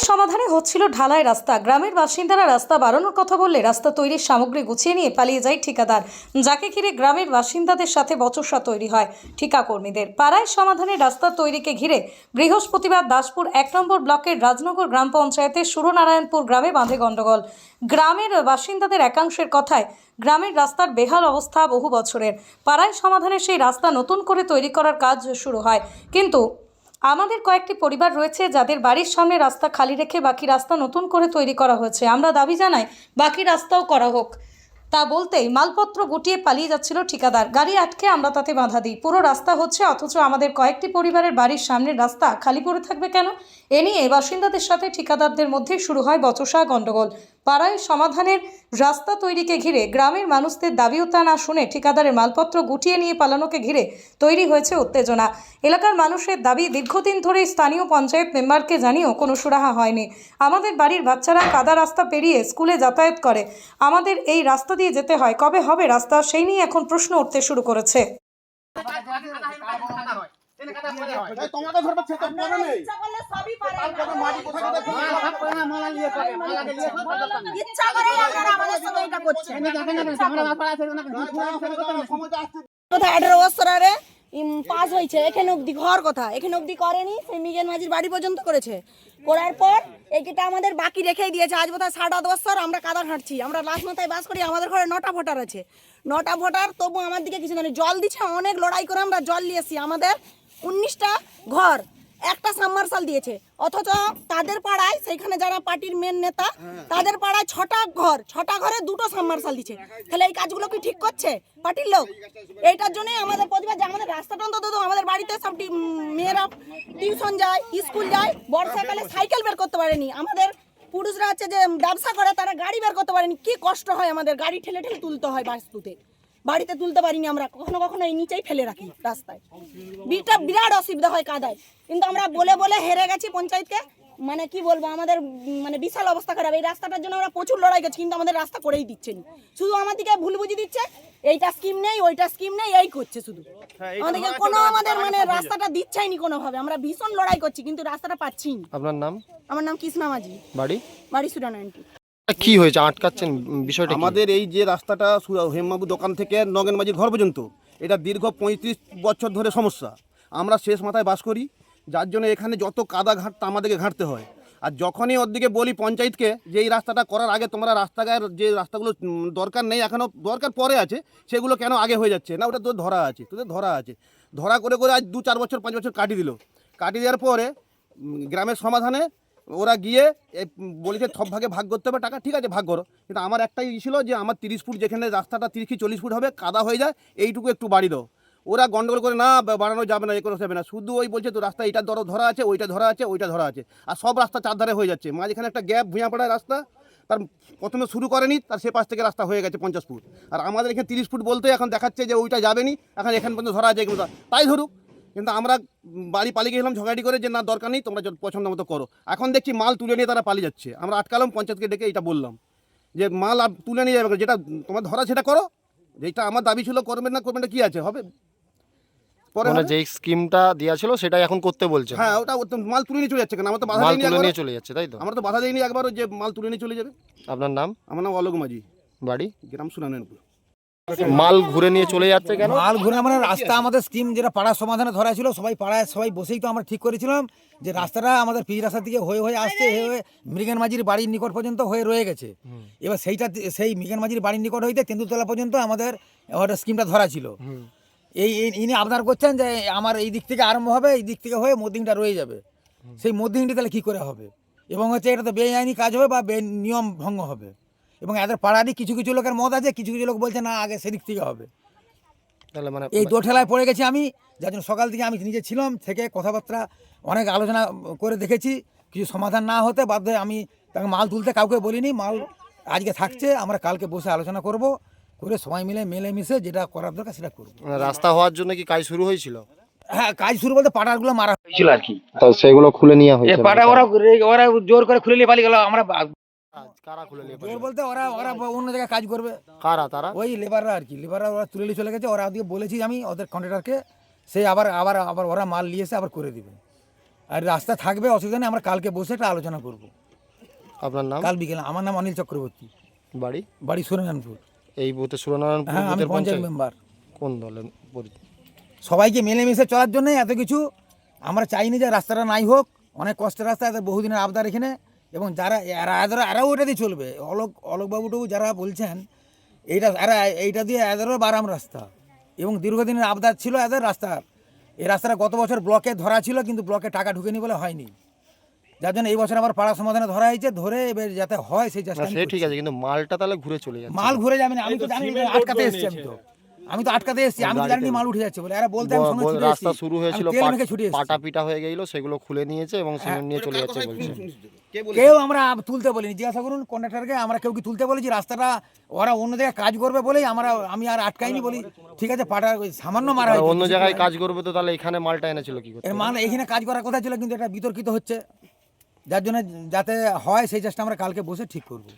সমাধানে হচ্ছিল ঢালাই রাস্তা। গ্রামের বাসিন্দারা রাস্তা বাড়ানোর কথা বললে রাস্তা তৈরির সামগ্রী গুছিয়ে নিয়ে পালিয়ে যায় ঠিকাদার, যাকে ঘিরে গ্রামের বাসিন্দাদের সাথে বচসা তৈরি হয় ঠিকা কর্মীদের। পাড়ায় সমাধানে রাস্তা তৈরিকে ঘিরে বৃহস্পতিবার দাসপুর 1 নম্বর ব্লকের রাজনগর গ্রাম পঞ্চায়েতের সুরনারায়ণপুর গ্রামে বাঁধে গণ্ডগোল। গ্রামের বাসিন্দাদের একাংশের কথায় গ্রামের রাস্তার বেহাল অবস্থা বহু বছরের। পাড়ায় সমাধানে সেই রাস্তা নতুন করে তৈরি করার কাজ শুরু হয়, কিন্তু আমাদের কয়েকটি পরিবার রয়েছে যাদের বাড়ির সামনে রাস্তা খালি রেখে বাকি রাস্তা নতুন করে তৈরি করা হয়েছে। আমরা দাবি জানাই বাকি রাস্তাও করা হোক। তা বলতেই মালপত্র গুটিয়ে পালিয়ে যাচ্ছিল ঠিকাদার। গাড়ি আটকে আমরা তাতে বাধা দিই। পুরো রাস্তা হচ্ছে, অথচ আমাদের কয়েকটি পরিবারের বাড়ির সামনের রাস্তা খালি পড়ে থাকবে কেন? এ নিয়ে বাসিন্দাদের সাথে ঠিকাদারদের মধ্যে শুরু হয় বচসা গণ্ডগোল। পাড়ায় সমাধানের রাস্তা তৈরিকে ঘিরে গ্রামের মানুষদের দাবিও তা না শুনে ঠিকাদারের মালপত্র গুটিয়ে নিয়ে পালানোকে ঘিরে তৈরি হয়েছে উত্তেজনা। এলাকার মানুষের দাবি, দীর্ঘদিন ধরে স্থানীয় পঞ্চায়েত মেম্বারকে জানিয়েও কোনো সুরাহা হয়নি। আমাদের বাড়ির বাচ্চারা কাদা রাস্তা পেরিয়ে স্কুলে যাতায়াত করে, আমাদের এই রাস্তা দিয়ে যেতে হয়। কবে হবে রাস্তা, সেই নিয়ে এখন প্রশ্ন উঠতে শুরু করেছে। পাস হয়েছে এখানে অব্দি ঘর কথা, এখানে অব্দি করেনি, সেই মিজান মাঝির বাড়ি পর্যন্ত করেছে। করার পর এইটা আমাদের বাকি রেখেই দিয়েছে। আজ বোধহয় 7-8 বছর আমরা কাদা ঘাঁটছি। আমরা লাস্ট মাথায় বাস করি, আমাদের ঘরে 9টা ভোটার আছে। 9টা ভোটার, তবু আমার দিকে কিছু জানি। জল দিচ্ছে, অনেক লড়াই করে আমরা জল নিয়েছি। আমাদের 19টা ঘর, একটা সাবমার্শাল দিয়েছে, অথচ তাদের পাড়ায়, সেইখানে যারা পার্টির মেন নেতা, তাদের পাড়ায় 6টা ঘর, 6টা ঘরে 2টো সাবমার্শাল দিচ্ছে। তাহলে এই কাজগুলো কি ঠিক করছে পার্টির লোক? এইটার জন্যই আমাদের প্রতিবাদ যে আমাদের রাস্তাটা অন্তত, আমাদের বাড়িতে সব মেয়েরা টিউশন যায়, স্কুল যায়, বর্ষাকালে সাইকেল বের করতে পারেনি। আমাদের পুরুষরা হচ্ছে যে ব্যবসা করে, তারা গাড়ি বের করতে পারেনি। কি কষ্ট হয় আমাদের, গাড়ি ঠেলে ঠেলে তুলতে হয় বাস্তুতে, বাড়িতে তুলতে পারিনি আমরা। কখনো কখনো এই নিচেই ফেলে রাখি রাস্তায়। বিরাট অসুবিধা হয় কাদায়। কিন্তু আমরা বলে বলে হেরে গেছি পঞ্চায়েতকে। মানে কি বলবো, আমাদের মানে বিশাল অবস্থা খারাপ। এই রাস্তাটার জন্য আমরা প্রচুর লড়াই করছি, কিন্তু আমাদের রাস্তা করেই দিচ্ছে না। শুধু আমাদেরকে ভুল বুঝিয়ে দিচ্ছে, এইটা স্কিম নেই, ওইটা স্কিম নেই, এই করছে শুধু। আমাদেরকে কোনো আমাদের মানে রাস্তাটা দিচ্ছেই নি কোনোভাবে। আমরা ভীষণ লড়াই করছি, কিন্তু রাস্তাটা পাচ্ছি না। আপনার নাম? আমার নাম কৃষ্ণা মাঝি। বাড়ি সুরানারায়ণপুর। কি হয়েছে, আটকাচ্ছেন বিষয়টা? আমাদের এই যে রাস্তাটা হেমবাবু দোকান থেকে নগেন মাঝির ঘর পর্যন্ত, এটা দীর্ঘ 35 বছর ধরে সমস্যা। আমরা শেষ মাথায় বাস করি, যার জন্য এখানে যত কাদা ঘাটটা আমাদেরকে ঘাঁটতে হয়। আর যখনই ওদিকে বলি পঞ্চায়েতকে যে এই রাস্তাটা করার আগে তোমরা রাস্তাঘাটের যে রাস্তাগুলো দরকার নেই, এখনও দরকার পরে আছে, সেগুলো কেন আগে হয়ে যাচ্ছে না? ওটা তো ধরা আছে, তোদের ধরা আছে। ধরা করে করে আজ 2-4 বছর 5 বছর কাটিয়ে দিল। কাটিয়ে দেওয়ার পরে গ্রামের সমাধানে ওরা গিয়ে বলেছে সব ভাগে ভাগ করতে হবে টাকা। ঠিক আছে, ভাগ করো, কিন্তু আমার একটাই ছিল যে আমার 30 ফুট, যেখানে রাস্তাটা 30 কি 40 ফুট হবে, কাদা হয়ে যায়, এইটুকু একটু বাড়ি দাও। ওরা গন্ডগোল করে, না বাড়ানো যাবে না, এ করা যাবে না। শুধু ওই বলছে তো রাস্তা এটা ধরা আছে, ওইটা ধরা আছে, ওইটা ধরা আছে, আর সব রাস্তা চারধারে হয়ে যাচ্ছে। মাঝখানে একটা গ্যাপ, ভুঁয়া পড়ায় রাস্তা, তার প্রথমে শুরু করেনি, তার সে পাশ থেকে রাস্তা হয়ে গেছে 50 ফুট। আর আমাদের এখানে 30 ফুট বলতে এখন দেখাচ্ছে যে ওইটা যাবেনি, এখন এখান পর্যন্ত ধরা আছে, এগুলো তাই ধরুক। কিন্তু আমরা বাড়ি পালিয়ে গেলাম ঝগড়াটি করে যে না দরকার নেই, তোমরা পছন্দ মতো করো। এখন দেখছি মাল তুলে নিয়ে তারা পালিয়ে যাচ্ছে। আমরা আটকালাম, পঞ্চায়েতকে ডেকে এটা বললাম যে মাল আর তুলে নিয়ে যাবে, যেটা তোমার ধরা সেটা করো। যেটা আমার দাবি ছিল করবেন না, করবেন না, কি আছে হবে পরে। মানে যে স্কিমটা দেওয়া ছিল সেটাই এখন করতে বলছে? হ্যাঁ, ওটা মাল তুলে নিয়ে চলে যাচ্ছে। কেন আমরা তো বাধা মাল দিইনি, তুলে নিয়ে চলে যাচ্ছে, তাই তো? আমরা তো বাধা দিইনি একবারও যে মাল তুলে নিয়ে চলে যাবে। আপনার নাম? আমার নাম অলোক মাঝি, বাড়ি গ্রাম সুনারায়ণপুর। মাল ঘুরে নিয়ে চলে যাচ্ছে কেন? মাল ঘুরে মানে রাস্তা আমাদের স্কিম যেটা পাড়ার সমাধানে ধরা ছিল, সবাই পাড়ায় সবাই বসেই তো আমরা ঠিক করেছিলাম যে রাস্তাটা আমাদের পিচ রাস্তার দিকে হয়ে হয়ে আসছে, হয়ে মৃগেন মাঝির বাড়ির নিকট পর্যন্ত হয়ে রয়ে গেছে। এবার সেই মৃগেন মাঝির বাড়ির নিকট হইতে তেঁতুলতলা পর্যন্ত আমাদের স্কিমটা ধরা ছিল। ইনি আবদার করছেন যে আমার এই দিক থেকে আরম্ভ হবে, এই দিক থেকে হয়ে মধ্যিংটা রয়ে যাবে। সেই মধ্যিংটি তাহলে কী করে হবে? এবং হচ্ছে এটা তো বেআইনি কাজ হবে বা নিয়ম ভঙ্গ হবে। এবং এদের পাড়ারই কিছু কিছু লোকের মত আছে, কিছু কিছু লোক বলছে না আগে সেদিক থেকে হবে। তাহলে মানে এই দোঠেলায় পড়ে গেছি আমি, যার জন্য সকাল থেকে আমি নিজে ছিলাম, থেকে কথাবার্তা অনেক আলোচনা করে দেখেছি, কিছু সমাধান না হতে বাধ্য হয়ে আমি তাকে মাল তুলতে কাউকে বলিনি। মাল আজকে থাকছে, আমরা কালকে বসে আলোচনা করব, করে সবাই মিলে মিশে যেটা করার দরকার সেটা করবো। রাস্তা হওয়ার জন্য কি কাজ শুরু হয়েছিল? হ্যাঁ, কাজ শুরু বলতে পাড়ারগুলো মারা হয়েছিল আর কি। তো সেগুলো খুলে নিয়ে হয়েছে? পাড়া ওরা জোর করে খুলে নিয়ে পালিয়ে গেল। আমরা কারা খুলে নিয়ে? জোর বলতে ওরা অন্য জায়গায় কাজ করবে। কারা তারা? ওই লেবাররা আর কি, লেবাররা ওরা তুলে নিয়ে চলে গেছে। ওরা ওদিকে বলেছি আমি ওদের কন্ট্রাক্টরকে, সেই আবার ওরা মাল নিয়ে এসে আবার করে দিবে। আর রাস্তা থাকবে, অসুবিধা নেই, আমরা কালকে বসে একটা আলোচনা করব। আপনার নাম? কাল বিকেলে। আমার নাম অনিল চক্রবর্তী, বাড়ি? বাড়ি সুরেনানপুর। এই বুথে সুরনারায়ণপুর হ্যাঁ, আমি বুথের পঞ্চায়েত পঞ্চায়েত? মেম্বার। কোন দলের সবাইকে মিলেমিশে চলার জন্য এত কিছু। আমরা চাইনি যে রাস্তাটা নাই হোক, অনেক কষ্টের রাস্তা, এদের বহুদিনের আবদার এখানে। এবং যারা এরাও ওটা দিয়ে চলবে, অলোকবাবুটুকু যারা বলছেন এইটা দিয়ে এদেরও বারাম রাস্তা এবং দীর্ঘদিনের আবদার ছিল এদের রাস্তার। এই রাস্তাটা গত বছর ব্লকে ধরা ছিল, কিন্তু ব্লকে টাকা ঢুকেনি বলে হয়নি, যার জন্য এই বছর আবার পাড়া সমাধানে ধরা হয়েছে। ধরে এবার যাতে হয় সেই চেষ্টা না, আমি সে ঠিক করছি। আছে, কিন্তু মালটা তাহলে ঘুরে চলে যাচ্ছে। মাল ঘুরে যাবে না, আমি তো জানি না, আটকাতে এসেছি। আমি তো আটকাতে এসেছি, আমি তো জানি মাল উঠে যাচ্ছে বলে। এরা বলতে আমি সঙ্গে ছুটে রাস্তা এসেছি। শুরু হয়েছিল, আমি তেল মেখে ছুটে এসেছি। পাটা পিটা হয়ে গেছিল, সেগুলো খুলে নিয়েছে এবং সিমেন্ট নিয়ে চলে যাচ্ছে বলছে। কেউ আমরা তুলতে বলিনি, জিজ্ঞাসা করুন কন্ট্রাক্টরকে, আমরা কেউ কি তুলতে বলেছি? রাস্তাটা ওরা অন্য জায়গায় কাজ করবে বলেই আমি আর আটকাইনি বলি, ঠিক আছে পাটা ওই সামান্য মারা আর হয়েছে, অন্য জায়গায় কাজ করবে তো তাহলে এখানে মালটা এনেছিল কি করতে? এর মাল এখানে কাজ করার কথা ছিল, কিন্তু এটা বিতর্কিত হচ্ছে, যার জন্য যাতে হয় সেই চেষ্টা আমরা কালকে বসে ঠিক করবো।